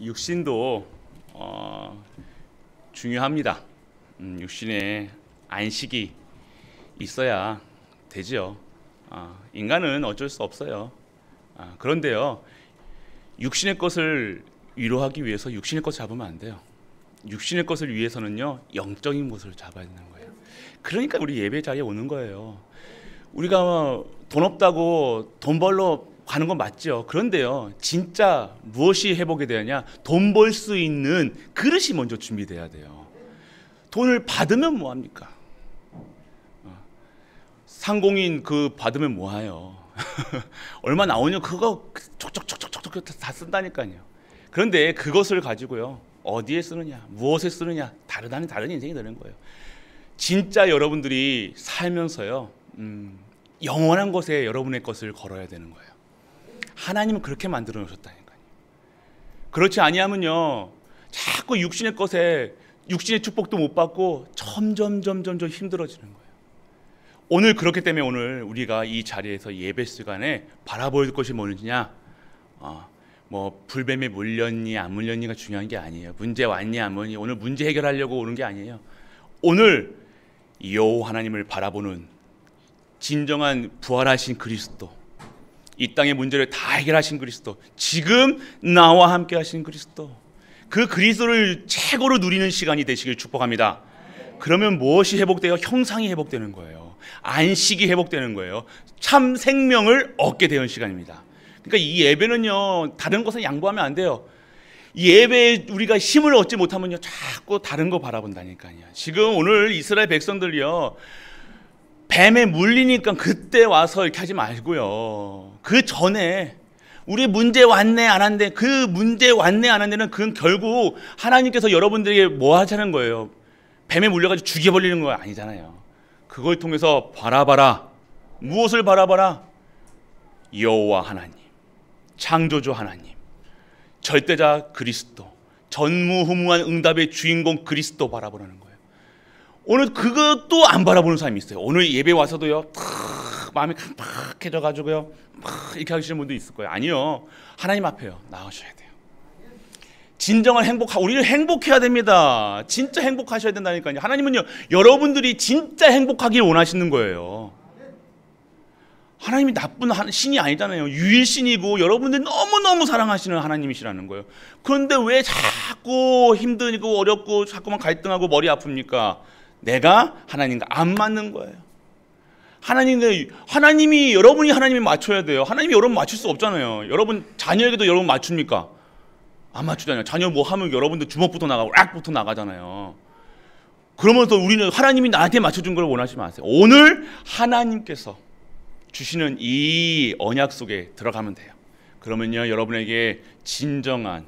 육신도 중요합니다. 육신에 안식이 있어야 되지요. 인간은 어쩔 수 없어요. 그런데요, 육신의 것을 위로하기 위해서 육신의 것을 잡으면 안 돼요. 육신의 것을 위해서는요, 영적인 것을 잡아야 되는 거예요. 그러니까 우리 예배 자리에 오는 거예요. 우리가 돈 없다고 돈 벌러 가는 건 맞죠. 그런데요, 진짜 무엇이 회복이 되느냐? 돈 벌 수 있는 그릇이 먼저 준비돼야 돼요. 돈을 받으면 뭐합니까? 상공인 그 받으면 뭐해요? 얼마 나오냐? 그거 촉촉촉촉촉 다 쓴다니까요. 그런데 그것을 가지고요, 어디에 쓰느냐, 무엇에 쓰느냐, 다른 인생이 되는 거예요. 진짜 여러분들이 살면서요, 영원한 것에 여러분의 것을 걸어야 되는 거예요. 하나님은 그렇게 만들어 놓으셨다니까요. 그렇지 아니하면요, 자꾸 육신의 것에 육신의 축복도 못 받고 점점 힘들어지는 거예요. 오늘 그렇기 때문에 오늘 우리가 이 자리에서 예배 시간에 바라볼 것이 뭐냐, 뭐 불뱀에 물렸니 안 물렸니가 중요한 게 아니에요. 문제 왔니 안 왔니, 오늘 문제 해결하려고 오는 게 아니에요. 오늘 여호와 하나님을 바라보는 진정한 부활하신 그리스도, 이 땅의 문제를 다 해결하신 그리스도, 지금 나와 함께 하신 그리스도, 그 그리스도를 최고로 누리는 시간이 되시길 축복합니다. 그러면 무엇이 회복돼요? 형상이 회복되는 거예요. 안식이 회복되는 거예요. 참 생명을 얻게 되는 시간입니다. 그러니까 이 예배는요, 다른 것은 양보하면 안 돼요. 이 예배에 우리가 힘을 얻지 못하면요, 자꾸 다른 거 바라본다니까요. 지금 오늘 이스라엘 백성들이요, 뱀에 물리니까 그때 와서 이렇게 하지 말고요, 그 전에 우리 문제 왔네 안 한데, 그 문제 왔네 안 한데는 그건 결국 하나님께서 여러분들에게 뭐 하자는 거예요? 뱀에 물려가지고 죽여버리는 거 아니잖아요. 그걸 통해서 바라봐라. 무엇을 바라봐라? 여호와 하나님, 창조주 하나님, 절대자 그리스도, 전무후무한 응답의 주인공 그리스도 바라보라는 거예요. 오늘 그것도 안 바라보는 사람이 있어요. 오늘 예배 와서도요, 마음이 깜빡해져 가지고요, 이렇게 하시는 분도 있을 거예요. 아니요, 하나님 앞에요 나오셔야 돼요. 진정한 우리는 행복해야 됩니다. 진짜 행복하셔야 된다니까요. 하나님은요, 여러분들이 진짜 행복하길 원하시는 거예요. 하나님이 나쁜 신이 아니잖아요. 유일신이고 여러분들이 너무너무 사랑하시는 하나님이시라는 거예요. 그런데 왜 자꾸 힘들고 어렵고 자꾸만 갈등하고 머리 아픕니까? 내가 하나님과 안 맞는 거예요. 하나님이 여러분이 하나님이 맞춰야 돼요. 하나님이 여러분 맞출 수 없잖아요. 여러분 자녀에게도 여러분 맞춥니까? 안 맞추잖아요. 자녀 뭐 하면 여러분들 주먹부터 나가고 락부터 나가잖아요. 그러면서 우리는 하나님이 나한테 맞춰준 걸 원하지 마세요. 오늘 하나님께서 주시는 이 언약 속에 들어가면 돼요. 그러면요, 여러분에게 진정한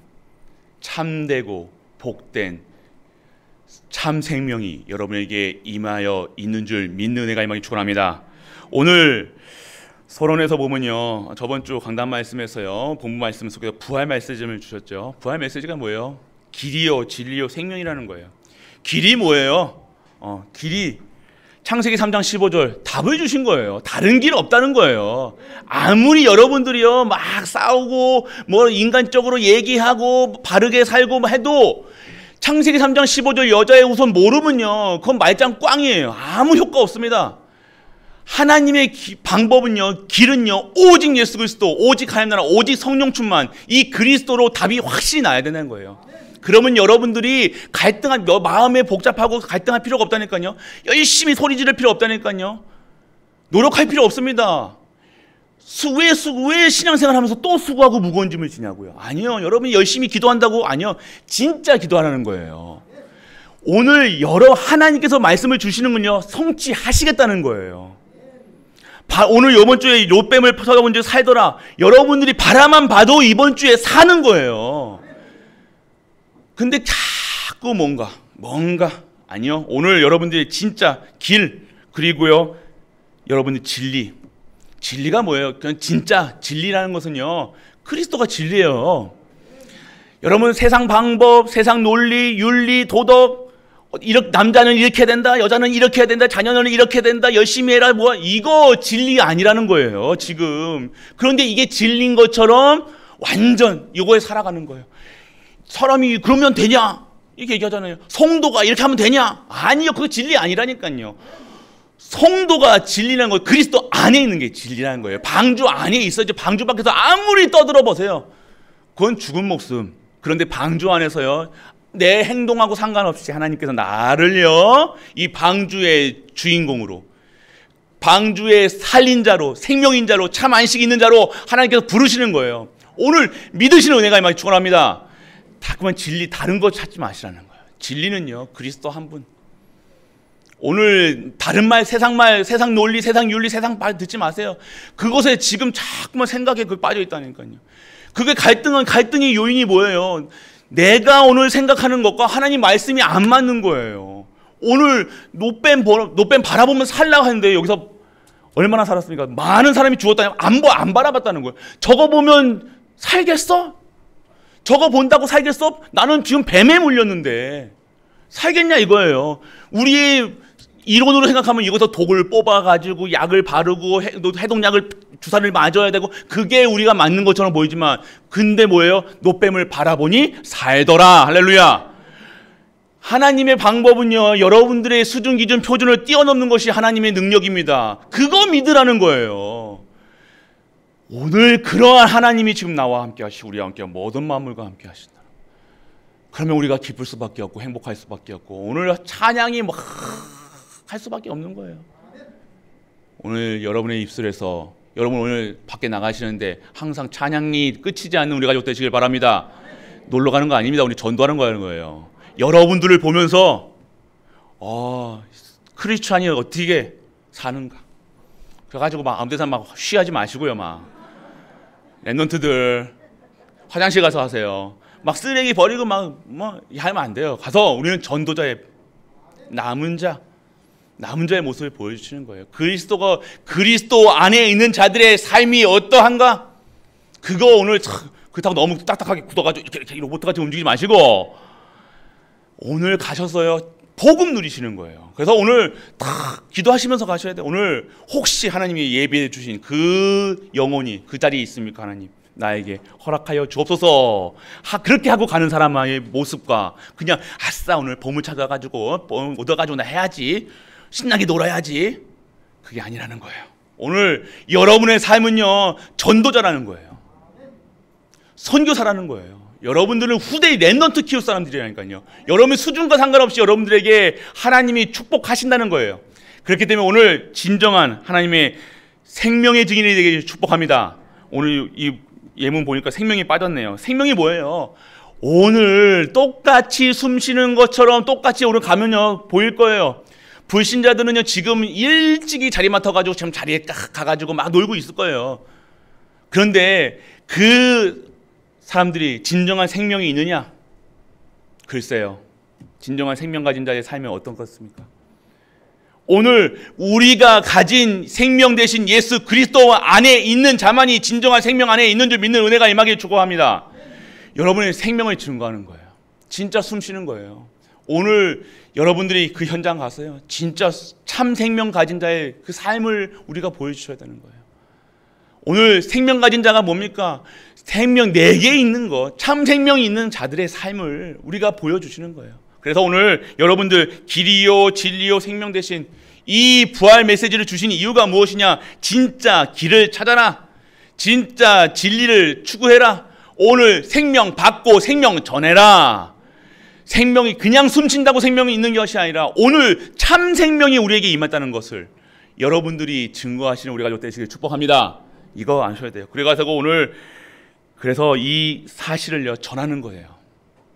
참되고 복된 참 생명이 여러분에게 임하여 있는 줄 믿는 은혜가 임하기 축원합니다. 오늘 서론에서 보면요, 저번 주 강단 말씀에서요, 본문 말씀 속에서 부활 메시지를 주셨죠. 부활 메시지가 뭐예요? 길이요 진리요 생명이라는 거예요. 길이 뭐예요? 길이 창세기 3장 15절 답을 주신 거예요. 다른 길 없다는 거예요. 아무리 여러분들이요 막 싸우고 뭐 인간적으로 얘기하고 바르게 살고 해도 창세기 3장 15절 여자의 우선 모르면요, 그건 말짱 꽝이에요. 아무 효과 없습니다. 하나님의 방법은요, 길은요, 오직 예수 그리스도, 오직 하나님 나라, 오직 성령 충만, 이 그리스도로 답이 확실히 나야 되는 거예요. 그러면 여러분들이 마음에 복잡하고 갈등할 필요가 없다니까요. 열심히 소리 지를 필요 없다니까요. 노력할 필요 없습니다. 왜 신앙생활 하면서 또 수고하고 무거운 짐을 지냐고요. 아니요, 여러분이 열심히 기도한다고, 아니요, 진짜 기도하라는 거예요. 오늘 하나님께서 말씀을 주시는군요, 성취하시겠다는 거예요. 오늘 이번 주에 롯뱀을 쳐다본 적 살더라. 여러분들이 바라만 봐도 이번 주에 사는 거예요. 근데 자꾸 뭔가 아니요, 오늘 여러분들이 진짜 길, 그리고요 여러분들 진리가 뭐예요? 그냥 진짜 진리라는 것은요, 그리스도가 진리예요. 여러분 세상 방법, 세상 논리, 윤리, 도덕, 남자는 이렇게 된다, 여자는 이렇게 해야 된다, 자녀는 이렇게 된다, 열심히 해라, 이거 진리 아니라는 거예요 지금. 그런데 이게 진리인 것처럼 완전 이거에 살아가는 거예요. 사람이 그러면 되냐? 이렇게 얘기하잖아요. 성도가 이렇게 하면 되냐? 아니요. 그거 진리 아니라니까요. 성도가 진리라는 거 그리스도 안에 있는 게 진리라는 거예요. 방주 안에 있어야지. 방주 밖에서 아무리 떠들어 보세요. 그건 죽은 목숨. 그런데 방주 안에서요, 내 행동하고 상관없이 하나님께서 나를요, 이 방주의 주인공으로, 방주의 살린자로, 생명인자로, 참 안식 있는 자로 하나님께서 부르시는 거예요. 오늘 믿으시는 은혜가 임하기 축원합니다. 자꾸만 진리 다른 거 찾지 마시라는 거예요. 진리는요, 그리스도 한 분. 오늘 다른 말, 세상 논리, 세상 윤리, 세상 말 듣지 마세요. 그것에 지금 자꾸만 생각에 빠져 있다니까요. 그게 갈등의 요인이 뭐예요? 내가 오늘 생각하는 것과 하나님 말씀이 안 맞는 거예요. 오늘 노뱀 바라보면 살라고 하는데 여기서 얼마나 살았습니까? 많은 사람이 죽었다니 안 바라봤다는 거예요. 저거 보면 살겠어? 저거 본다고 살겠어? 나는 지금 뱀에 물렸는데 살겠냐 이거예요. 우리의 이론으로 생각하면 이것서 독을 뽑아가지고 약을 바르고 해독약을 주사를 맞아야 되고 그게 우리가 맞는 것처럼 보이지만 근데 뭐예요? 노뱀을 바라보니 살더라. 할렐루야. 하나님의 방법은요, 여러분들의 수준, 기준, 표준을 뛰어넘는 것이 하나님의 능력입니다. 그거 믿으라는 거예요. 오늘 그러한 하나님이 지금 나와 함께 하시고 우리와 함께 모든 만물과 함께 하신다. 그러면 우리가 기쁠 수밖에 없고 행복할 수밖에 없고 오늘 찬양이 막 할 수밖에 없는 거예요. 오늘 여러분의 입술에서 여러분 오늘 밖에 나가시는데 항상 찬양이 끝이지 않는 우리 가족 되시길 바랍니다. 놀러 가는 거 아닙니다. 우리 전도하는 거예요. 여러분들을 보면서 크리스찬이 어떻게 사는가. 그래가지고 막 아무 데서 막 쉬하지 마시고요. 막 랩런트들 화장실 가서 하세요. 막 쓰레기 버리고 막 하면 안 돼요. 가서 우리는 전도자의 남은 자의 모습을 보여주시는 거예요. 그리스도 안에 있는 자들의 삶이 어떠한가? 그거 오늘 그렇다고 너무 딱딱하게 굳어가지고 이렇게 로봇같이 움직이지 마시고 오늘 가셔서요 복음 누리시는 거예요. 그래서 오늘 딱 기도하시면서 가셔야 돼요. 오늘 혹시 하나님이 예비해 주신 그 영혼이 그 자리에 있습니까? 하나님 나에게 허락하여 주옵소서. 그렇게 하고 가는 사람의 모습과 그냥 아싸 오늘 보물 찾아가지고 얻어가지고 나 해야지 신나게 놀아야지 그게 아니라는 거예요. 오늘 여러분의 삶은요 전도자라는 거예요. 선교사라는 거예요. 여러분들은 후대의 랩런트 키울 사람들이라니까요. 여러분의 수준과 상관없이 여러분들에게 하나님이 축복하신다는 거예요. 그렇기 때문에 오늘 진정한 하나님의 생명의 증인이 되게 축복합니다. 오늘 이 예문 보니까 생명이 빠졌네요. 생명이 뭐예요? 오늘 똑같이 숨 쉬는 것처럼 똑같이 오늘 가면요 보일 거예요. 불신자들은요 지금 일찍이 자리 맡아가지고 지금 자리에 딱 가가지고 막 놀고 있을 거예요. 그런데 그 사람들이 진정한 생명이 있느냐? 글쎄요. 진정한 생명 가진 자의 삶이 어떤 것입니까? 오늘 우리가 가진 생명 대신 예수 그리스도 안에 있는 자만이 진정한 생명 안에 있는 줄 믿는 은혜가 임하길 축복합니다. 여러분의 생명을 증거하는 거예요. 진짜 숨 쉬는 거예요. 오늘 여러분들이 그 현장 가서요 진짜 참 생명 가진 자의 그 삶을 우리가 보여주셔야 되는 거예요. 오늘 생명 가진 자가 뭡니까? 생명 내게 있는 것, 참 생명이 있는 자들의 삶을 우리가 보여주시는 거예요. 그래서 오늘 여러분들 길이요 진리요 생명 대신 이 부활 메시지를 주신 이유가 무엇이냐? 진짜 길을 찾아라. 진짜 진리를 추구해라. 오늘 생명 받고 생명 전해라. 생명이 그냥 숨쉰다고 생명이 있는 것이 아니라 오늘 참 생명이 우리에게 임했다는 것을 여러분들이 증거하시는 우리 가족 되시길 축복합니다. 이거 아셔야 돼요. 그래가지고 오늘 그래서 이 사실을요 전하는 거예요.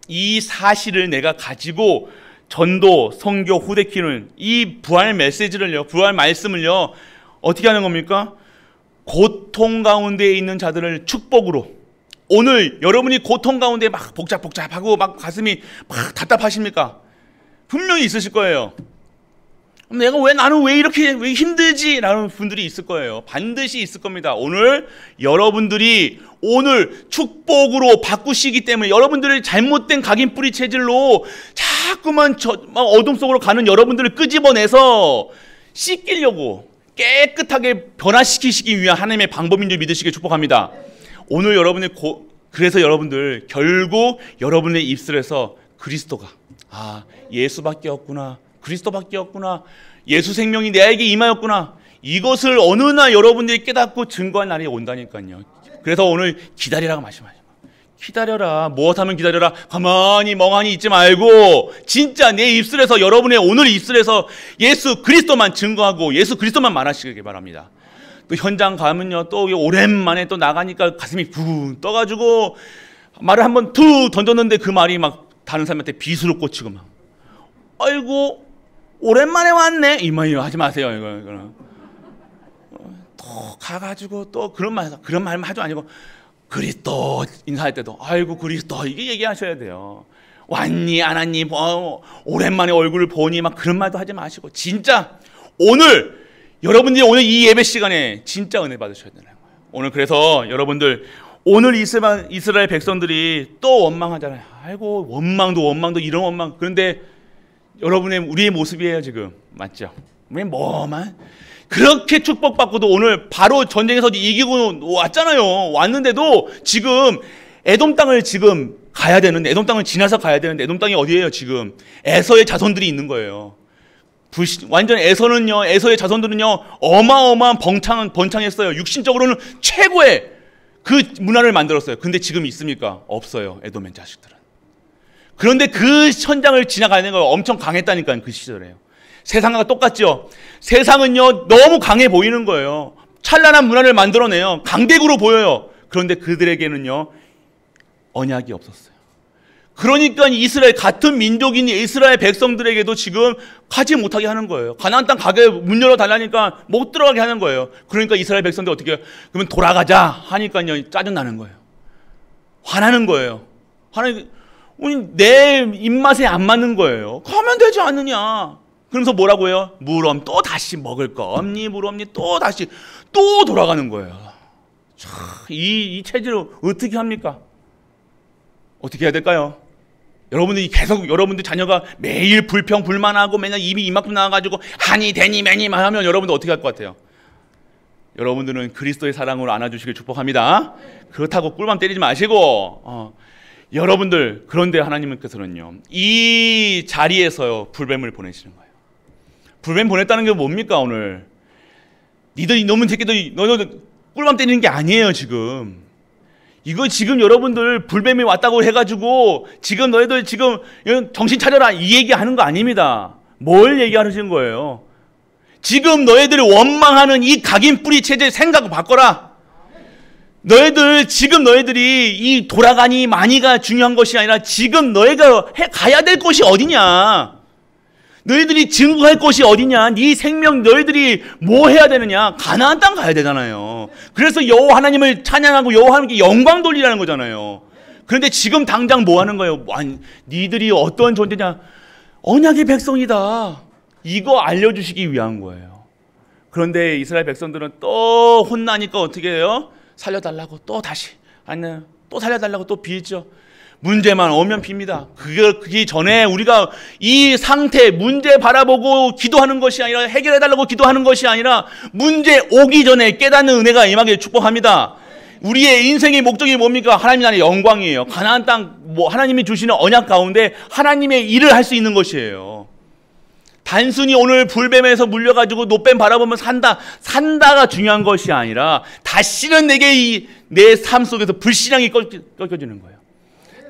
이 사실을 내가 가지고 전도, 선교, 후대 키우는 이 부활 메시지를요, 부활 말씀을요 어떻게 하는 겁니까? 고통 가운데 있는 자들을 축복으로. 오늘 여러분이 고통 가운데 막 복잡하고 막 가슴이 막 답답하십니까? 분명히 있으실 거예요. 나는 왜 이렇게 왜 힘들지? 라는 분들이 있을 거예요. 반드시 있을 겁니다. 오늘 여러분들이 오늘 축복으로 바꾸시기 때문에 여러분들의 잘못된 각인 뿌리 체질로 자꾸만 어둠 속으로 가는 여러분들을 끄집어내서 씻기려고 깨끗하게 변화시키시기 위한 하나님의 방법인 줄 믿으시길 축복합니다. 오늘 여러분의 그래서 여러분들 결국 여러분의 입술에서 그리스도가 예수밖에 없구나, 그리스도밖에 없구나, 예수 생명이 내게 임하였구나, 이것을 어느 날 여러분들이 깨닫고 증거한 날이 온다니까요. 그래서 오늘 기다리라고 말씀하셔요. 기다려라. 무엇하면 기다려라. 가만히 멍하니 있지 말고 진짜 내 입술에서, 여러분의 오늘 입술에서 예수 그리스도만 증거하고 예수 그리스도만 말하시길 바랍니다. 또 현장 가면요, 또 오랜만에 또 나가니까 가슴이 붕 떠가지고 말을 한번 툭 던졌는데 그 말이 막 다른 사람한테 비수로 꽂히고 막, 아이고 오랜만에 왔네, 이 말이요. 하지 마세요. 이거는 또 가가지고 또 그런 말만 하지 아니고 그리스도 인사할 때도 아이고 그리스도 이게 얘기하셔야 돼요. 왔니 안 왔니, 오랜만에 얼굴을 보니, 막 그런 말도 하지 마시고 진짜 오늘 여러분들이 오늘 이 예배 시간에 진짜 은혜 받으셔야 되는 거예요. 오늘 그래서 여러분들 오늘 이스라엘 백성들이 또 원망하잖아요. 아이고 원망도 이런 원망. 그런데 여러분의 우리의 모습이에요 지금. 맞죠? 뭐만 그렇게 축복받고도 오늘 바로 전쟁에서 이기고 왔잖아요. 왔는데도 지금 에돔 땅을 지금 가야 되는데, 에돔 땅을 지나서 가야 되는데, 에돔 땅이 어디예요 지금? 에서의 자손들이 있는 거예요. 완전 에서의 자손들은요 어마어마한 번창했어요. 육신적으로는 최고의 그 문화를 만들었어요. 근데 지금 있습니까? 없어요. 에돔의 자식들은. 그런데 그 현장을 지나가는 거 엄청 강했다니까요. 그 시절에요. 세상과 똑같죠. 세상은요 너무 강해 보이는 거예요. 찬란한 문화를 만들어내요. 강대국으로 보여요. 그런데 그들에게는요 언약이 없었어요. 그러니까 같은 민족인 이스라엘 백성들에게도 지금 가지 못하게 하는 거예요. 가나안 땅 가게 문 열어 달라니까 못 들어가게 하는 거예요. 그러니까 이스라엘 백성들 어떻게 해요? 그러면 돌아가자 하니까요 짜증나는 거예요. 화나는 거예요. 내 입맛에 안 맞는 거예요. 가면 되지 않느냐. 그러면서 뭐라고 해요? 또 다시 먹을 거 없니? 없니? 또 다시 또 돌아가는 거예요. 이 체질을 어떻게 합니까? 어떻게 해야 될까요? 여러분들이 계속 여러분들 자녀가 매일 불평불만하고 맨날 입이 이만큼 나와가지고 하니 되니 매니 하면 여러분들 어떻게 할 것 같아요? 여러분들은 그리스도의 사랑으로 안아주시길 축복합니다. 그렇다고 꿀밤 때리지 마시고 여러분들, 그런데 하나님께서는요 이 자리에서요 불뱀을 보내시는 거예요. 불뱀 보냈다는 게 뭡니까? 오늘 니들 이놈의 새끼들 너희들 꿀밤 때리는 게 아니에요. 이거 지금 여러분들 불뱀이 왔다고 해가지고 지금 너희들 지금 정신 차려라 이 얘기하는 거 아닙니다. 뭘 얘기하시는 거예요? 지금 너희들이 원망하는 이 각인 뿌리 체제 생각 바꿔라. 너희들이 이 돌아가니 마니가 중요한 것이 아니라 지금 너희가 가야 될 곳이 어디냐? 너희들이 증거할 곳이 어디냐? 네 생명 너희들이 뭐 해야 되느냐? 가나안 땅 가야 되잖아요. 그래서 여호와 하나님을 찬양하고 여호와 하나님께 영광 돌리라는 거잖아요. 그런데 지금 당장 뭐 하는 거예요? 니들이 어떤 존재냐? 언약의 백성이다. 이거 알려주시기 위한 거예요. 그런데 이스라엘 백성들은 또 혼나니까 어떻게 해요? 살려달라고 또 다시 또 살려달라고 또 빌죠. 문제만 오면 빕니다. 그게 전에 우리가 이 상태, 문제 바라보고 기도하는 것이 아니라, 해결해달라고 기도하는 것이 아니라 문제 오기 전에 깨닫는 은혜가 임하기를 축복합니다. 우리의 인생의 목적이 뭡니까? 하나님 나라의 영광이에요. 가나안 땅 하나님이 주시는 언약 가운데 하나님의 일을 할 수 있는 것이에요. 단순히 오늘 불뱀에서 물려가지고 노뱀 바라보면 산다가 중요한 것이 아니라 다시는 내게 내 삶 속에서 불신앙이 꺾여지는 거예요.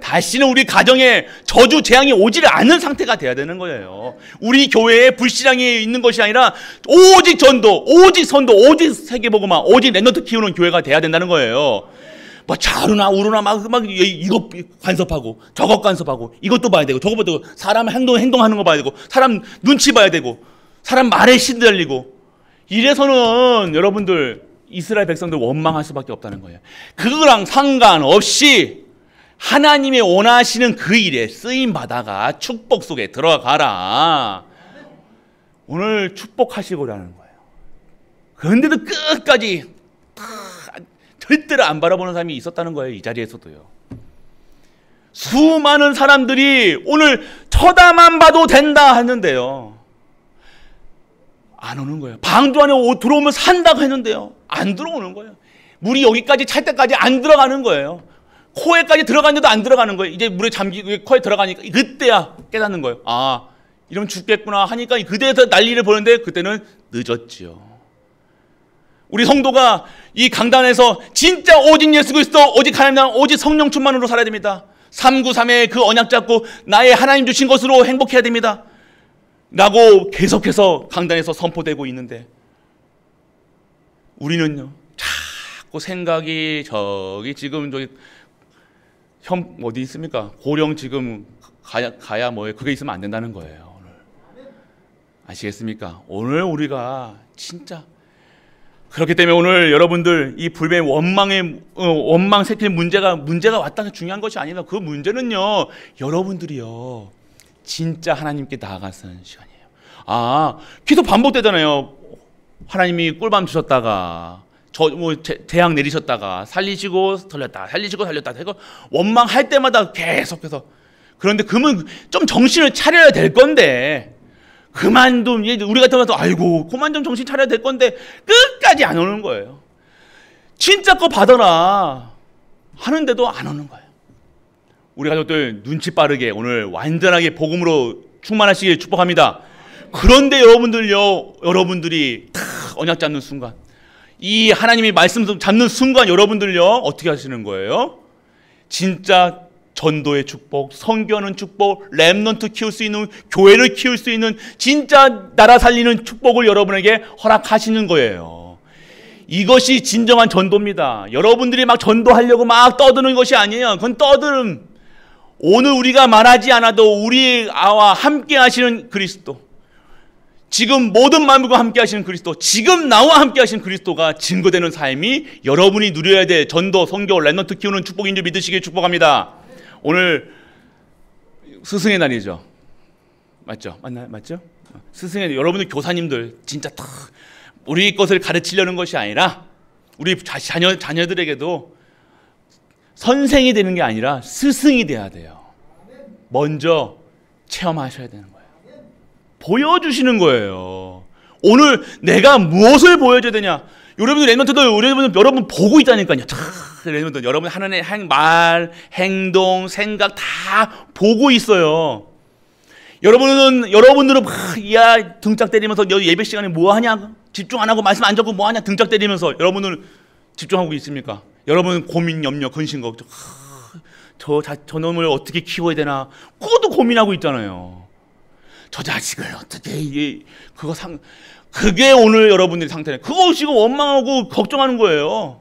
다시는 우리 가정에 저주 재앙이 오지를 않는 상태가 돼야 되는 거예요. 우리 교회에 불신앙이 있는 것이 아니라 오직 전도, 오직 선도, 오직 세계복음화, 오직 랩런트 키우는 교회가 돼야 된다는 거예요. 좌루나 우루나 이거 간섭하고 저것 간섭하고 이것도 봐야 되고 저것 봐야 되고 사람 행동하는 거 봐야 되고 사람 눈치 봐야 되고 사람 말에 시달리고 이래서는 여러분들 이스라엘 백성들 원망할 수밖에 없다는 거예요. 그거랑 상관없이 하나님의 원하시는 그 일에 쓰임 받아가 축복 속에 들어가라. 오늘 축복하시고자 하는 거예요. 그런데도 끝까지 절대로 안 바라보는 사람이 있었다는 거예요. 이 자리에서도요. 수많은 사람들이 오늘 쳐다만 봐도 된다 했는데요, 안 오는 거예요. 방도 안에 들어오면 산다고 했는데요, 안 들어오는 거예요. 물이 여기까지 찰 때까지 안 들어가는 거예요. 코에까지 들어갔는데도 안 들어가는 거예요. 이제 물에 코에 들어가니까 그때야 깨닫는 거예요. 아, 이러면 죽겠구나 하니까 그때서 난리를 보는데 그때는 늦었지요. 우리 성도가 이 강단에서 진짜 오직 예수 그리스도, 오직 하나님, 오직 성령 충만으로 살아야 됩니다. 393의 그 언약 잡고 나의 하나님 주신 것으로 행복해야 됩니다. 라고 계속해서 강단에서 선포되고 있는데 우리는요, 자꾸 생각이 저기 지금 저기 어디 있습니까? 고령 지금 가야 뭐예요? 그게 있으면 안 된다는 거예요. 오늘 아시겠습니까? 오늘 우리가 진짜 그렇기 때문에 오늘 여러분들 이 불매 원망 새끼 문제가 왔다는 중요한 것이 아니라 그 문제는요, 여러분들이요 진짜 하나님께 나아가는 시간이에요. 아, 계속 반복되잖아요. 하나님이 꿀밤 주셨다가 재앙 내리셨다가 살리시고 살렸다, 살리시고 살렸다. 이거 원망할 때마다 계속해서. 그런데 그러면 좀 정신을 차려야 될 건데, 그만 좀 우리 같은 경우도 아이고 그만 좀 정신 차려야 될 건데 끝까지 안 오는 거예요. 진짜 거 받아라 하는데도 안 오는 거예요. 우리 가족들 눈치 빠르게 오늘 완전하게 복음으로 충만하시길 축복합니다. 그런데 여러분들이 다 언약 잡는 순간, 이 하나님이 말씀 잡는 순간 여러분들요 어떻게 하시는 거예요? 진짜 전도의 축복, 선교하는 축복, 렘넌트 키울 수 있는, 교회를 키울 수 있는 진짜 나라 살리는 축복을 여러분에게 허락하시는 거예요. 이것이 진정한 전도입니다. 여러분들이 막 전도하려고 막 떠드는 것이 아니에요. 그건 떠드름. 오늘 우리가 말하지 않아도 우리와 함께 하시는 그리스도, 지금 모든 만물과 함께 하시는 그리스도, 지금 나와 함께 하시는 그리스도가 증거되는 삶이 여러분이 누려야 될 전도, 선교, 렘넌트 키우는 축복인 줄 믿으시길 축복합니다. 오늘 스승의 날이죠. 맞죠? 맞나요? 맞죠? 스승의 날. 여러분들 교사님들 진짜 다 우리 것을 가르치려는 것이 아니라 우리 자녀들에게도 선생이 되는 게 아니라 스승이 돼야 돼요. 먼저 체험하셔야 되는 거예요. 보여주시는 거예요. 오늘 내가 무엇을 보여줘야 되냐? 여러분들 렘넌트도 여러분 보고 있다니까요. 렘넌트 여러분 하는 말, 행동, 생각 다 보고 있어요. 여러분들은 야 등짝 때리면서 예배 시간에 뭐 하냐? 집중 안 하고 말씀 안 적고 뭐 하냐? 등짝 때리면서 여러분들 집중하고 있습니까? 여러분 고민, 염려, 근심, 걱정. 저 놈을 어떻게 키워야 되나? 그것도 고민하고 있잖아요. 저 자식을 어떻게 그게 오늘 여러분들의 상태네. 그거 지금 원망하고 걱정하는 거예요.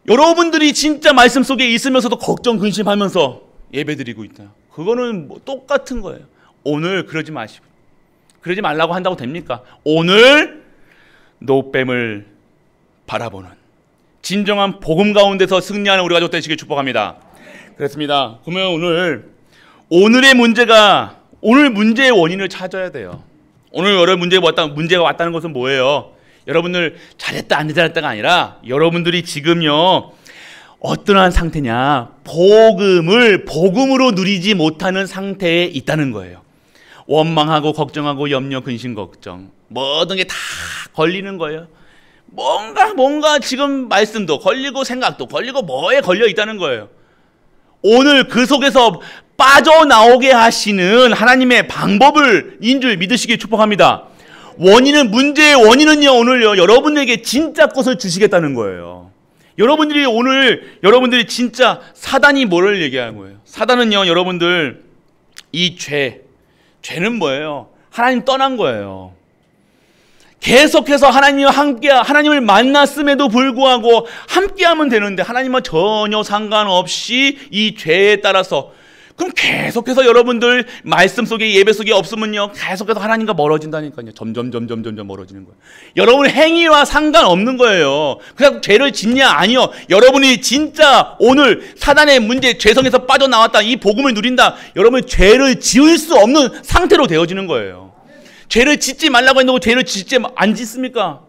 여러분들이 진짜 말씀 속에 있으면서도 걱정, 근심하면서 예배드리고 있다. 그거는 뭐 똑같은 거예요. 오늘 그러지 마시고, 그러지 말라고 한다고 됩니까? 오늘 노뱀을 바라보는 진정한 복음 가운데서 승리하는 우리 가족 되시길 축복합니다. 그렇습니다. 그러면 오늘의 문제가, 오늘 문제의 원인을 찾아야 돼요. 오늘 여러 문제가 왔다는 것은 뭐예요? 여러분들 잘했다 안 잘했다가 아니라 여러분들이 지금요 어떠한 상태냐? 복음으로 누리지 못하는 상태에 있다는 거예요. 원망하고 걱정하고 염려, 근심, 걱정 모든 게 다 걸리는 거예요. 뭔가 지금 말씀도 걸리고 생각도 걸리고 뭐에 걸려 있다는 거예요. 오늘 그 속에서 빠져나오게 하시는 하나님의 방법을 인 줄 믿으시길 축복합니다. 문제의 원인은요, 오늘요, 여러분에게 진짜 것을 주시겠다는 거예요. 여러분들이 진짜 사단이 뭐를 얘기하는 거예요? 사단은요, 여러분들, 죄는 뭐예요? 하나님 떠난 거예요. 계속해서 하나님을 만났음에도 불구하고 함께하면 되는데 하나님과 전혀 상관없이 이 죄에 따라서, 그럼 계속해서 여러분들 말씀 속에 예배 속에 없으면요 계속해서 하나님과 멀어진다니까요. 점점 멀어지는 거예요. 여러분의 행위와 상관없는 거예요. 그냥 죄를 짓냐? 아니요. 여러분이 진짜 오늘 사단의 문제, 죄성에서 빠져나왔다, 이 복음을 누린다, 여러분이 죄를 지을 수 없는 상태로 되어지는 거예요. 죄를 짓지 말라고 했는데 죄를 안 짓습니까?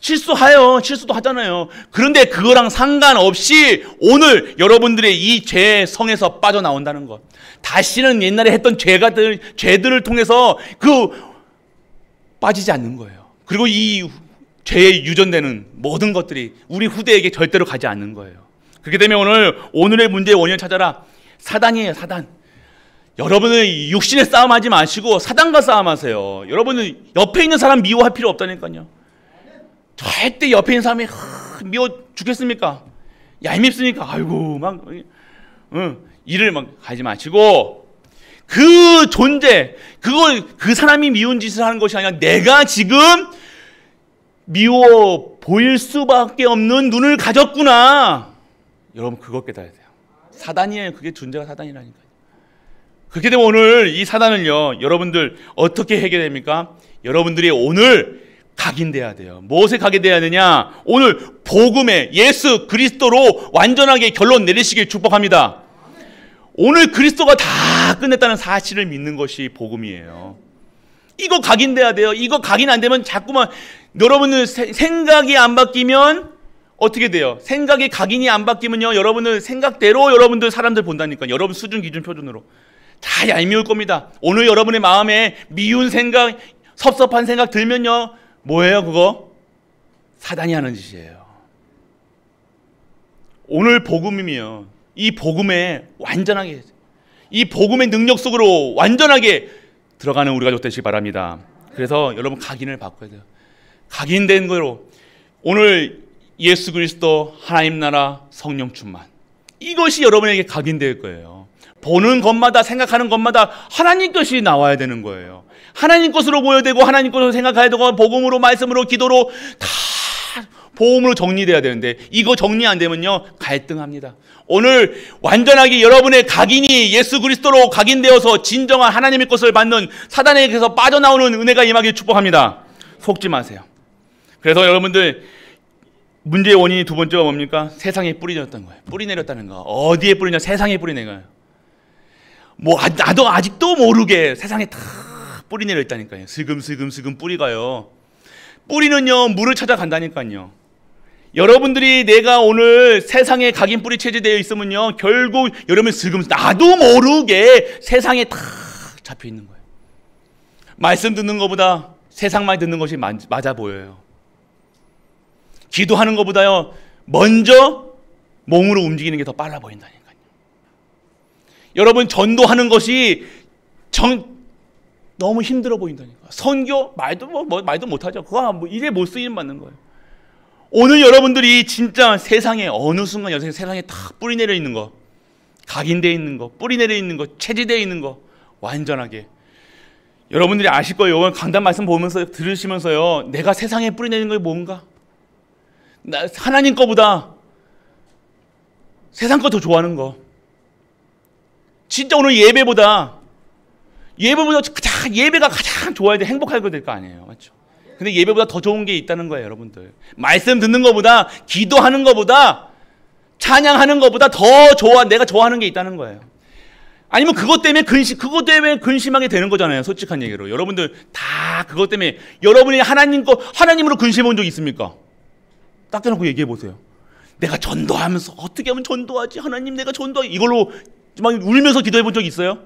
실수도 하잖아요. 그런데 그거랑 상관없이 오늘 여러분들의 이 죄의 성에서 빠져나온다는 것, 다시는 옛날에 했던 죄들을 통해서 빠지지 않는 거예요. 그리고 이 죄에 유전되는 모든 것들이 우리 후대에게 절대로 가지 않는 거예요. 그렇게 되면 오늘의 문제의 원인을 찾아라. 사단이에요, 사단. 여러분은 육신의 싸움하지 마시고 사단과 싸움하세요. 여러분은 옆에 있는 사람 미워할 필요 없다니까요. 절대 옆에 있는 사람이 미워 죽겠습니까? 얄밉습니까? 아이고 막 일을 막 하지 마시고 그 존재, 그 사람이 미운 짓을 하는 것이 아니라 내가 지금 미워 보일 수밖에 없는 눈을 가졌구나. 여러분 그거 깨달아야 돼요. 사단이에요. 그게 존재가 사단이라니까요. 그렇게 되면 오늘 이 사단을요, 여러분들 어떻게 해결됩니까? 여러분들이 오늘 각인돼야 돼요. 무엇에 각인돼야 되냐? 오늘 복음에 예수 그리스도로 완전하게 결론 내리시길 축복합니다. 오늘 그리스도가 다 끝냈다는 사실을 믿는 것이 복음이에요. 이거 각인돼야 돼요. 이거 각인 안 되면 자꾸만 여러분은 생각이 안 바뀌면 어떻게 돼요? 생각이 각인이 안 바뀌면요, 여러분은 생각대로 여러분들 사람들 본다니까. 여러분 수준 기준 표준으로 다 얄미울 겁니다. 오늘 여러분의 마음에 미운 생각, 섭섭한 생각 들면요, 뭐예요 그거? 사단이 하는 짓이에요. 오늘 복음이며 이 복음에 완전하게, 이 복음의 능력 속으로 완전하게 들어가는 우리 가족 되시기 바랍니다. 그래서 여러분 각인을 바꿔야 돼요. 각인된 거로 오늘 예수 그리스도, 하나님 나라, 성령 충만, 이것이 여러분에게 각인될 거예요. 보는 것마다 생각하는 것마다 하나님 것이 나와야 되는 거예요. 하나님 것으로 보여야 되고 하나님 것으로 생각해야 되고 복음으로, 말씀으로, 기도로 다 복음으로 정리돼야 되는데 이거 정리 안 되면요 갈등합니다. 오늘 완전하게 여러분의 각인이 예수 그리스도로 각인되어서 진정한 하나님의 것을 받는 사단에게서 빠져나오는 은혜가 임하길 축복합니다. 속지 마세요. 그래서 여러분들 문제의 원인이 두 번째가 뭡니까? 세상에 뿌리 내렸다는 거예요. 뿌리 내렸다는 거. 어디에 뿌리냐? 세상에 뿌리 내려요. 나도 아직도 모르게 세상에 다 뿌리 내려 있다니까요. 슬금슬금 뿌리가요. 뿌리는요 물을 찾아간다니까요. 여러분들이 내가 오늘 세상에 각인 뿌리 체제되어 있으면요 결국 여러분 슬금 나도 모르게 세상에 다 잡혀 있는 거예요. 말씀 듣는 것보다 세상 말 듣는 것이 맞아 보여요. 기도하는 것보다요 먼저 몸으로 움직이는 게 더 빨라 보인다니까요. 여러분 전도하는 것이 너무 힘들어 보인다니까. 선교 말도 말도 못하죠. 그거 이제 못 쓰이는 맞는 거예요. 오늘 여러분들이 진짜 세상에 어느 순간 세상에 다 뿌리 내려 있는 거, 각인되어 있는 거, 뿌리 내려 있는 거, 체지되어 있는 거 완전하게 여러분들이 아실 거예요. 오늘 강단 말씀 보면서 들으시면서요, 내가 세상에 뿌리 내리는 게 뭔가? 하나님 거보다 세상 거 더 좋아하는 거. 진짜 오늘 예배보다 예배가 가장 좋아야 돼, 행복할 거 될 거 아니에요, 맞죠? 근데 예배보다 더 좋은 게 있다는 거예요, 여러분들. 말씀 듣는 것보다, 기도하는 것보다, 찬양하는 것보다 더 내가 좋아하는 게 있다는 거예요. 아니면 그것 때문에 근심하게 되는 거잖아요, 솔직한 얘기로. 여러분들 다 그것 때문에 여러분이 하나님으로 근심한 적 있습니까? 딱 대놓고 얘기해 보세요. 내가 전도하면서 어떻게 하면 전도하지? 하나님 내가 전도하지? 이걸로 막 울면서 기도해 본 적 있어요?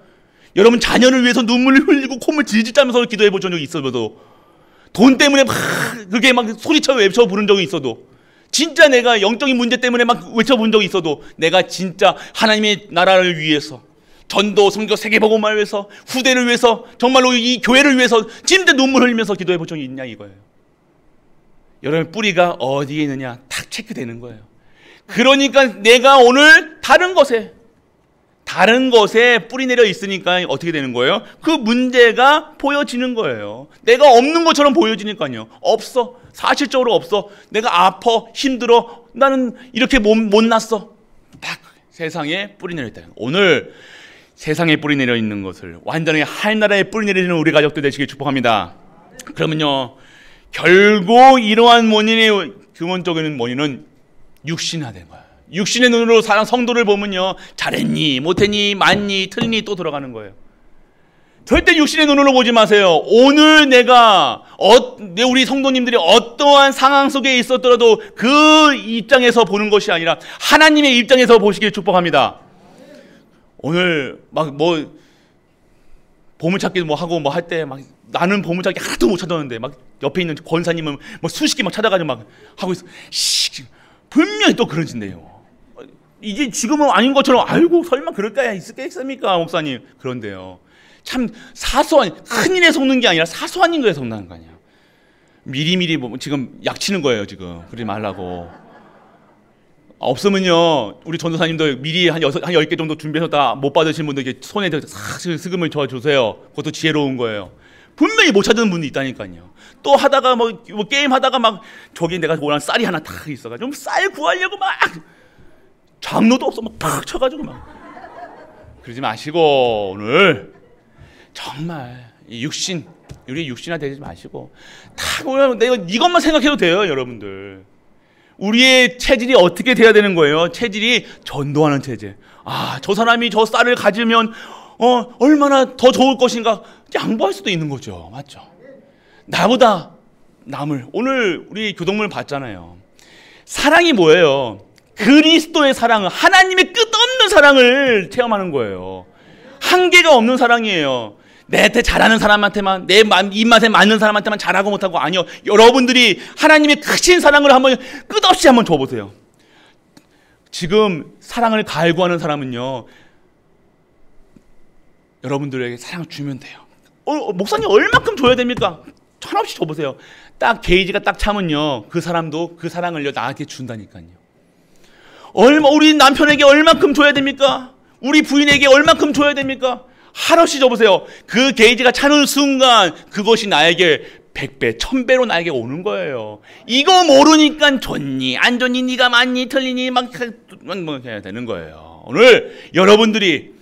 여러분 자녀를 위해서 눈물을 흘리고 콧물 질질 짜면서 기도해 본 적이 있어도, 돈 때문에 그게 막 소리쳐 외쳐 부른 적이 있어도, 진짜 내가 영적인 문제 때문에 막 외쳐 본 적이 있어도, 내가 진짜 하나님의 나라를 위해서, 전도, 선교, 세계복음을 위해서, 후대를 위해서, 정말로 이 교회를 위해서 진짜 눈물 흘리면서 기도해 본 적이 있냐 이거예요. 여러분 뿌리가 어디에 있느냐 딱 체크되는 거예요. 그러니까 내가 오늘 다른 것에 뿌리 내려 있으니까 어떻게 되는 거예요? 그 문제가 보여지는 거예요. 내가 없는 것처럼 보여지니까요. 없어. 사실적으로 없어. 내가 아파, 힘들어, 나는 이렇게 못났어. 딱 세상에 뿌리 내려 있다. 오늘 세상에 뿌리 내려 있는 것을 완전히 하나님나라에 뿌리 내리는 우리 가족들 되시길 축복합니다. 그러면요 결국 이러한 원인의 근원적인 원인은 육신화된 거예요. 육신의 눈으로 사랑 성도를 보면요 잘했니 못했니 맞니 틀니 또 들어가는 거예요. 절대 육신의 눈으로 보지 마세요. 오늘 우리 성도님들이 어떠한 상황 속에 있었더라도 그 입장에서 보는 것이 아니라 하나님의 입장에서 보시길 축복합니다. 오늘 보물찾기 하고 할 때 나는 보물찾기 하나도 못 찾았는데 옆에 있는 권사님은 수십 개 찾아가지고 하고 있어. 분명히 또 그런 짓인데요. 이게 지금은 아닌 것처럼 아이고 설마 그럴까야 있겠습니까 목사님. 그런데요 참 사소한 큰일에 속는 게 아니라 사소한 일에 속는 거 아니야. 미리미리 뭐 지금 약치는 거예요 지금. 그러지 말라고. 없으면요 우리 전도사님들 미리 한 10개 정도 준비해서 다 못 받으신 분들 손에 싹 스금을 줘주세요. 그것도 지혜로운 거예요. 분명히 못 찾는 분이 있다니까요. 또 하다가 뭐 게임 하다가 막 저기 내가 원하는 쌀이 하나 탁 있어가지고 쌀 구하려고 막 장로도 없어 막 팍 쳐가지고 막 그러지 마시고 오늘 정말 이 우리 육신화 되지 마시고 다 오늘 내가 이것만 생각해도 돼요 여러분들. 우리의 체질이 어떻게 돼야 되는 거예요? 체질이 전도하는 체질. 아, 저 사람이 저 쌀을 가지면 얼마나 더 좋을 것인가 양보할 수도 있는 거죠. 맞죠? 나보다 남을 오늘 우리 교동물 봤잖아요. 사랑이 뭐예요? 그리스도의 사랑은 하나님의 끝없는 사랑을 체험하는 거예요. 한계가 없는 사랑이에요. 내한테 잘하는 사람한테만 내 입맛에 맞는 사람한테만 잘하고 못하고 아니요. 여러분들이 하나님의 크신 사랑을 한번 끝없이 한번 줘보세요. 지금 사랑을 갈구하는 사람은요 여러분들에게 사랑을 주면 돼요. 목사님 얼마큼 줘야 됩니까? 천없이 줘보세요. 딱 게이지가 딱 차면요 그 사람도 그 사랑을 나한테 준다니까요. 우리 남편에게 얼마큼 줘야 됩니까? 우리 부인에게 얼마큼 줘야 됩니까? 한없이 줘보세요. 그 게이지가 차는 순간 그것이 나에게 100배, 1000배로 나에게 오는 거예요. 이거 모르니까 좋니 안 좋니 네가 맞니 틀리니 막 해야 되는 거예요. 오늘 여러분들이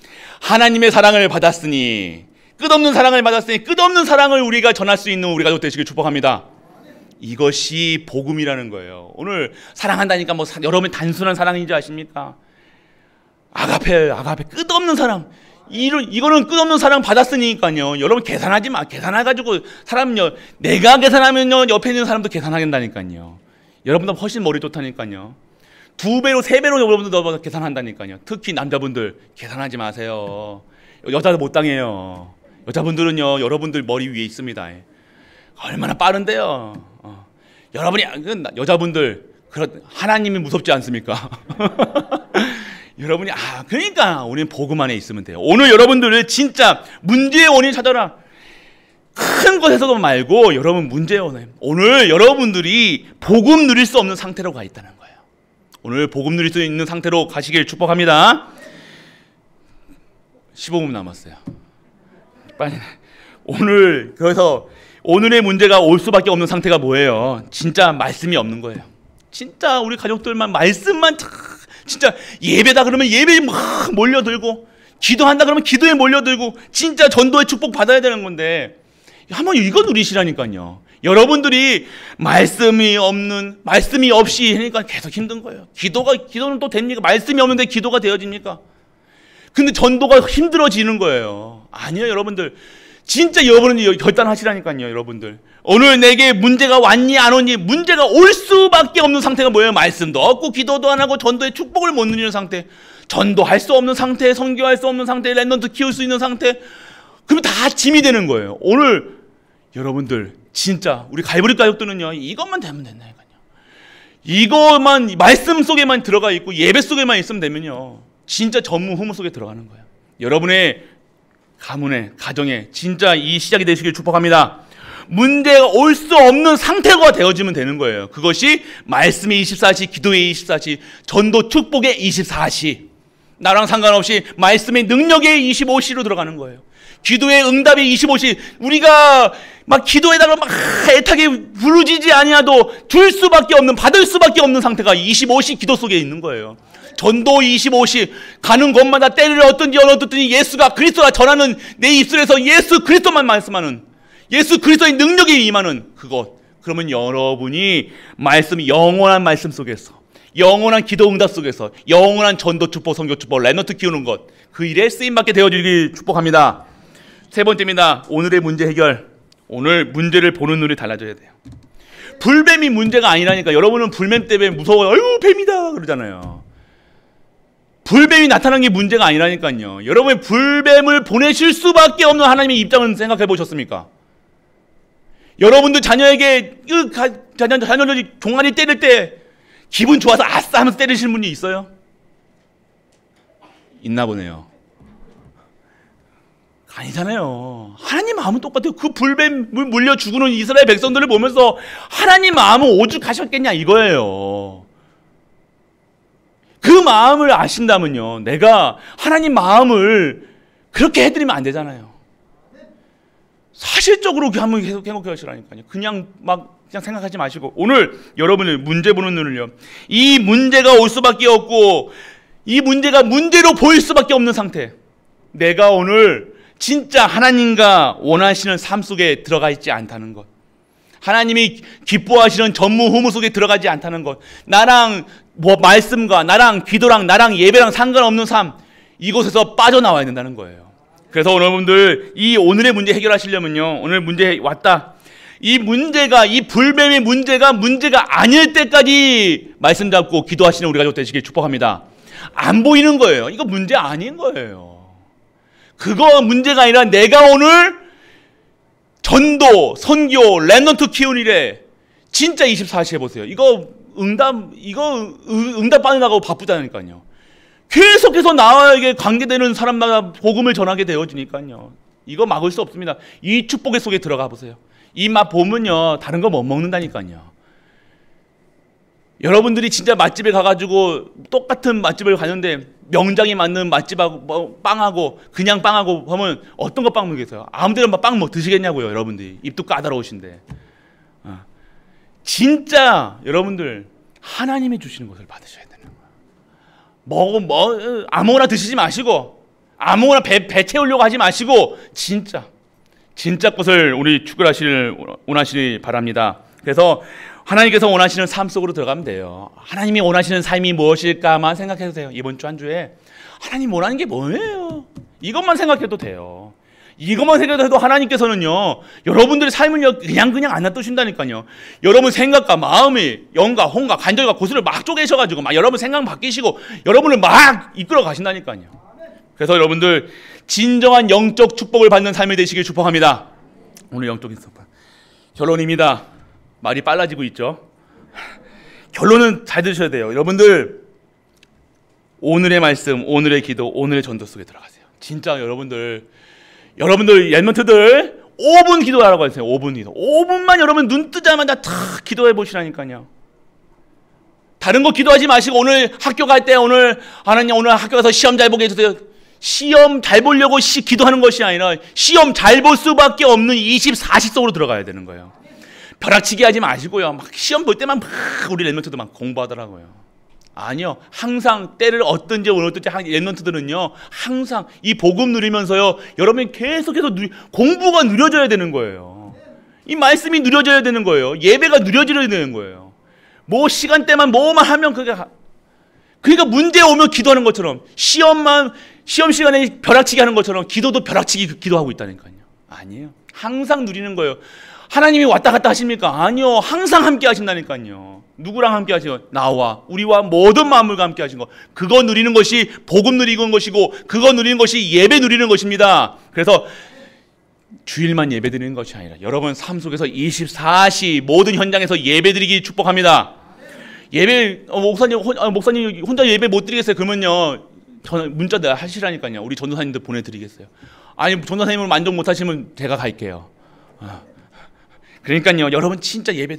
하나님의 사랑을 받았으니 끝없는 사랑을 받았으니 끝없는 사랑을 우리가 전할 수 있는 우리 가족 되시길 축복합니다. 이것이 복음이라는 거예요. 오늘 사랑한다니까 뭐 여러분 단순한 사랑인지 아십니까? 아가페 끝없는 사랑. 이거는 끝없는 사랑 받았으니까요. 여러분 계산하지 마. 계산해가지고 사람요 내가 계산하면요 옆에 있는 사람도 계산하겠다니까요. 여러분보다 훨씬 머리 좋다니까요. 2배로 3배로 여러분들 더 계산한다니까요. 특히 남자분들 계산하지 마세요. 여자도 못 당해요. 여자분들은요 여러분들 머리 위에 있습니다. 얼마나 빠른데요. 여러분이 여자분들 하나님이 무섭지 않습니까? 여러분이 그러니까 우리는 복음 안에 있으면 돼요. 오늘 여러분들은 진짜 문제의 원인 찾아라. 큰 것에서도 말고 여러분 문제의 원인. 오늘 여러분들이 복음 누릴 수 없는 상태로 가 있다는 거예요. 오늘 복음 누릴 수 있는 상태로 가시길 축복합니다. 15분 남았어요. 빨리. 그래서 오늘의 문제가 올 수밖에 없는 상태가 뭐예요? 진짜 말씀이 없는 거예요. 진짜 우리 가족들만 말씀만 진짜 예배다 그러면 예배에 막 몰려들고 기도한다 그러면 기도에 몰려들고 진짜 전도의 축복 받아야 되는 건데 한번 이거 누리시라니까요. 여러분들이 말씀이 없이 하니까 계속 힘든 거예요. 기도는 또 됩니까? 말씀이 없는데 기도가 되어집니까? 근데 전도가 힘들어지는 거예요. 아니요 여러분들 진짜 여러분은 결단하시라니까요. 여러분들 오늘 내게 문제가 왔니 안 왔니 문제가 올 수밖에 없는 상태가 뭐예요? 말씀도 없고 기도도 안 하고 전도의 축복을 못 누리는 상태, 전도할 수 없는 상태, 선교할 수 없는 상태, 랩런트 키울 수 있는 상태. 그러면 다 짐이 되는 거예요. 오늘 여러분들 진짜 우리 갈보리 가족들은요 이것만 되면 된다니까요. 이것만 말씀 속에만 들어가 있고 예배 속에만 있으면 되면요 진짜 전무 후무 속에 들어가는 거예요. 여러분의 가문에 가정에 진짜 이 시작이 되시길 축복합니다. 문제가 올 수 없는 상태가 되어지면 되는 거예요. 그것이 말씀의 24시, 기도의 24시, 전도 축복의 24시. 나랑 상관없이 말씀의 능력의 25시로 들어가는 거예요. 기도의 응답의 25시. 우리가 막 기도에다가 막 애타게 부르짖지 아니하도 줄 수밖에 없는, 받을 수밖에 없는 상태가 25시 기도 속에 있는 거예요. 전도 25시 가는 곳마다 때를 얻든지 예수가 그리스도가 전하는 내 입술에서 예수 그리스도만 말씀하는 예수 그리스도의 능력이 임하는 그것. 그러면 여러분이 영원한 말씀 속에서 영원한 기도 응답 속에서 영원한 전도 축복, 선교 축복, 랩런트 키우는 것 그 일에 쓰임받게 되어주길 축복합니다. 세 번째입니다. 오늘의 문제 해결. 오늘 문제를 보는 눈이 달라져야 돼요. 불뱀이 문제가 아니라니까. 여러분은 불뱀 때문에 무서워요. 아유 뱀이다 그러잖아요. 불뱀이 나타나는 게 문제가 아니라니까요. 여러분이 불뱀을 보내실 수밖에 없는 하나님의 입장을 생각해 보셨습니까? 여러분들 자녀에게 자녀들이 종아리 때릴 때 기분 좋아서 아싸 하면서 때리시는 분이 있어요? 있나 보네요. 아니잖아요. 하나님 마음은 똑같아요. 그 불뱀을 물려 죽는 이스라엘 백성들을 보면서 하나님 마음은 오죽하셨겠냐 이거예요. 그 마음을 아신다면요, 내가 하나님 마음을 그렇게 해드리면 안 되잖아요. 사실적으로 한번 계속 행복해 하시라니까요. 그냥 생각하지 마시고, 오늘 여러분의 문제 보는 눈을요, 이 문제가 올 수밖에 없고 이 문제가 문제로 보일 수밖에 없는 상태, 내가 오늘 진짜 하나님과 원하시는 삶 속에 들어가 있지 않다는 것, 하나님이 기뻐하시는 전무후무 속에 들어가지 않다는 것, 나랑 말씀과 나랑 기도랑 나랑 예배랑 상관없는 삶, 이곳에서 빠져나와야 된다는 거예요. 그래서 여러분들 이 오늘의 문제 해결하시려면요, 오늘 문제 왔다, 이 문제가, 이 불뱀의 문제가 아닐 때까지 말씀 잡고 기도하시는 우리 가족 되시길 축복합니다. 안 보이는 거예요. 이거 문제 아닌 거예요. 그거 문제가 아니라 내가 오늘 전도, 선교, 렘넌트 키운 일에 진짜 24시 해보세요. 이거 응답 받으려고 바쁘다니까요. 계속해서 나에게 관계되는 사람마다 복음을 전하게 되어지니까요. 이거 막을 수 없습니다. 이 축복의 속에 들어가 보세요. 이 맛 보면요, 다른 거 못 먹는다니까요. 여러분들이 진짜 맛집에 가가지고 똑같은 맛집을 가는데 명장이 맞는 맛집하고 빵하고 그냥 빵하고 하면 어떤 거 빵 먹겠어요? 아무데나 빵 드시겠냐고요. 여러분들이 입도 까다로우신데. 진짜 여러분들 하나님이 주시는 것을 받으셔야 되는 거예요. 아무거나 드시지 마시고 아무거나 배 채우려고 하지 마시고 진짜 것을 우리 추구하시길 원하시기 바랍니다. 그래서 하나님께서 원하시는 삶 속으로 들어가면 돼요. 하나님이 원하시는 삶이 무엇일까만 생각해도 돼요. 이번 주 한 주에 하나님 원하는 게 뭐예요? 이것만 생각해도 돼요. 이것만 생각해도 하나님께서는요, 여러분들의 삶을 그냥 안 놔두신다니까요. 여러분 생각과 마음이 영과 혼과 간절과 고수를 막 쪼개셔가지고 막 여러분 생각 바뀌시고 여러분을 막 이끌어 가신다니까요. 그래서 여러분들 진정한 영적 축복을 받는 삶이 되시길 축복합니다. 오늘 영적인 축복 결론입니다. 말이 빨라지고 있죠. 결론은 잘 들으셔야 돼요. 여러분들 오늘의 말씀, 오늘의 기도, 오늘의 전도 속에 들어가세요. 진짜 여러분들 렘넌트들 5분 기도하라고 하세요. 5분 기도. 5분만 여러분 눈 뜨자마자 다 기도해 보시라니까요. 다른 거 기도하지 마시고 오늘 학교 갈 때 하나님 오늘 학교 가서 시험 잘 보게 해주세요. 시험 잘 보려고 기도하는 것이 아니라 시험 잘 볼 수밖에 없는 24시 속으로 들어가야 되는 거예요. 벼락치기 하지 마시고요. 막 시험 볼 때만 막 우리 렘넌트들 막 공부하더라고요. 아니요. 항상 때를 얻든지 어떤지 렘넌트들은요, 항상 이 복음 누리면서요, 여러분이 계속해서 공부가 누려져야 되는 거예요. 이 말씀이 누려져야 되는 거예요. 예배가 누려져야 되는 거예요. 시간대만 뭐만 하면 그러니까 문제 오면 기도하는 것처럼 시험 시간에 벼락치기 하는 것처럼 기도도 벼락치기 기도하고 있다니까요. 아니에요. 항상 누리는 거예요. 하나님이 왔다 갔다 하십니까? 아니요. 항상 함께 하신다니까요. 누구랑 함께 하시요? 나와 우리와 모든 만물과 함께 하신 거. 그거 누리는 것이 복음 누리는 것이고 그거 누리는 것이 예배 누리는 것입니다. 그래서 주일만 예배 드리는 것이 아니라 여러분 삶 속에서 24시 모든 현장에서 예배 드리기 축복합니다. 예배 목사님 혼자 예배 못 드리겠어요? 그러면요, 문자 하시라니까요. 우리 전도사님들 보내드리겠어요. 아니 전도사님을 만족 못 하시면 제가 갈게요. 그러니까요, 여러분 진짜 예배.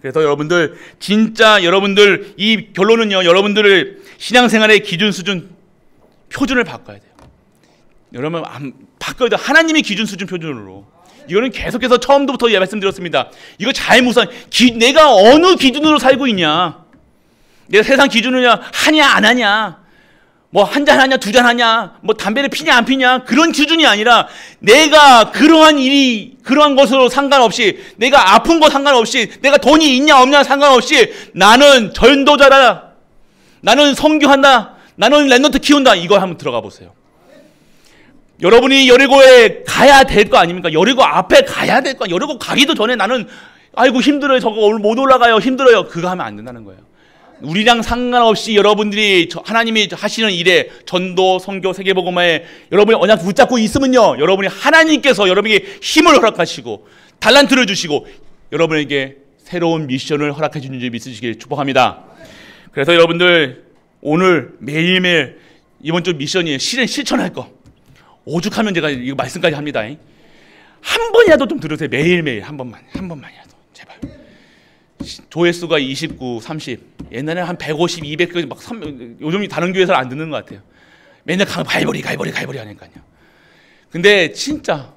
그래서 여러분들 진짜 여러분들 이 결론은요, 여러분들을 신앙생활의 기준 수준 표준을 바꿔야 돼요. 여러분 바꿔야 돼요. 하나님의 기준 수준 표준으로. 이거는 계속해서 처음부터 말씀드렸습니다. 이거 잘 내가 어느 기준으로 살고 있냐? 내가 세상 기준으로 하냐 안 하냐? 한 잔 하냐, 2잔 하냐, 담배를 피냐, 안 피냐, 그런 기준이 아니라 내가 그러한 것으로 상관없이, 내가 아픈 거 상관없이, 내가 돈이 있냐, 없냐 상관없이, 나는 전도자다, 나는 선교한다, 나는 렘넌트 키운다, 이거 한번 들어가 보세요. 여러분이 여리고에 가야 될 거 아닙니까? 여리고 앞에 가야 될 거, 여리고 가기도 전에 나는, 아이고, 힘들어요, 저거 오늘 못 올라가요, 힘들어요. 그거 하면 안 된다는 거예요. 우리랑 상관없이 여러분들이 하나님이 하시는 일에 전도, 선교, 세계복음화에 여러분이 언약 붙잡고 있으면요, 여러분이 하나님께서 여러분에게 힘을 허락하시고 달란트를 주시고 여러분에게 새로운 미션을 허락해 주는 줄 믿으시길 축복합니다. 그래서 여러분들 오늘 매일매일 이번 주 미션이 실천할 거. 오죽하면 제가 이거 말씀까지 합니다. 한 번이라도 좀 들으세요. 매일매일 한 번만이라도 제발. 조회수가 29, 30. 옛날에 한 150, 200, 막 300. 요즘 다른 교회에서 안 듣는 것 같아요. 맨날 갈보리 하니까요. 근데 진짜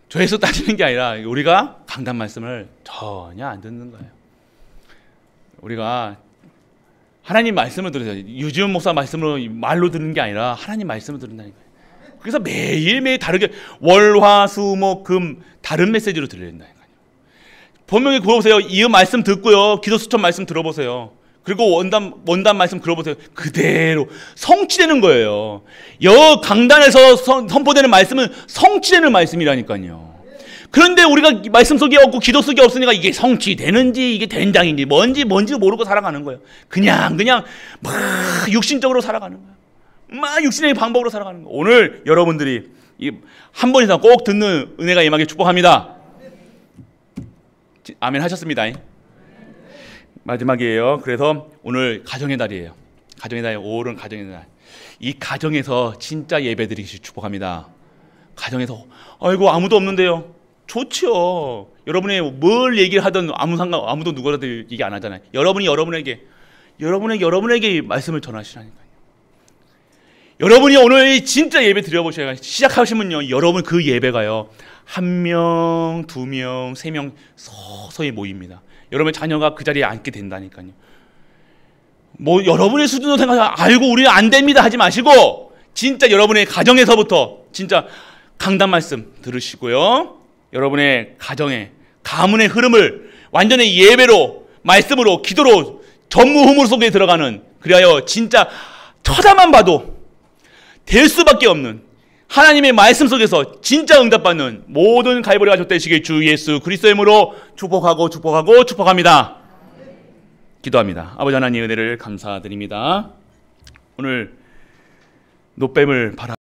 조회수 따지는 게 아니라 우리가 강단 말씀을 전혀 안 듣는 거예요. 우리가 하나님 말씀을 들으세요. 유지훈 목사 말씀으로 말로 듣는 게 아니라 하나님 말씀을 듣는다니까요. 그래서 매일매일 다르게 월화수목금 다른 메시지로 들려야 된다니까요. 분명히 보세요. 이 말씀 듣고요. 기도 수첩 말씀 들어보세요. 그리고 원단 말씀 들어보세요. 그대로 성취되는 거예요. 강단에서 선포되는 말씀은 성취되는 말씀이라니까요. 그런데 우리가 말씀 속에 없고 기도 속에 없으니까 이게 성취되는지 이게 된장인지 뭔지 모르고 살아가는 거예요. 그냥 막 육신적으로 살아가는 거예요. 막 육신의 방법으로 살아가는 거예요. 오늘 여러분들이 한 번 이상 꼭 듣는 은혜가 임하게 축복합니다. 아멘 하셨습니다. 마지막이에요. 그래서 오늘 가정의 달이에요. 가정의 달, 5월은 가정의 달. 이 가정에서 진짜 예배 드리기 축복합니다. 가정에서 아이고 아무도 없는데요. 좋죠. 여러분이 뭘 얘기를 하든 아무도 누구라도 얘기 안 하잖아요. 여러분에게 말씀을 전하시라니까요. 여러분이 오늘 진짜 예배 드려보셔야 시작하시면요. 여러분 그 예배가요. 1명, 2명, 3명 서서히 모입니다. 여러분의 자녀가 그 자리에 앉게 된다니까요. 뭐 여러분의 수준으로 생각하면 아이고 우리는 안 됩니다 하지 마시고 진짜 여러분의 가정에서부터 진짜 강단 말씀 들으시고요. 여러분의 가정의 가문의 흐름을 완전히 예배로 말씀으로 기도로 전무후무 속에 들어가는 그리하여 진짜 쳐다만 봐도 될 수밖에 없는 하나님의 말씀 속에서 진짜 응답받는 모든 갈보리 가족 되시길 주 예수 그리스도의 이름으로 축복합니다. 기도합니다. 아버지 하나님 은혜를 감사드립니다. 오늘 노뱀을 바라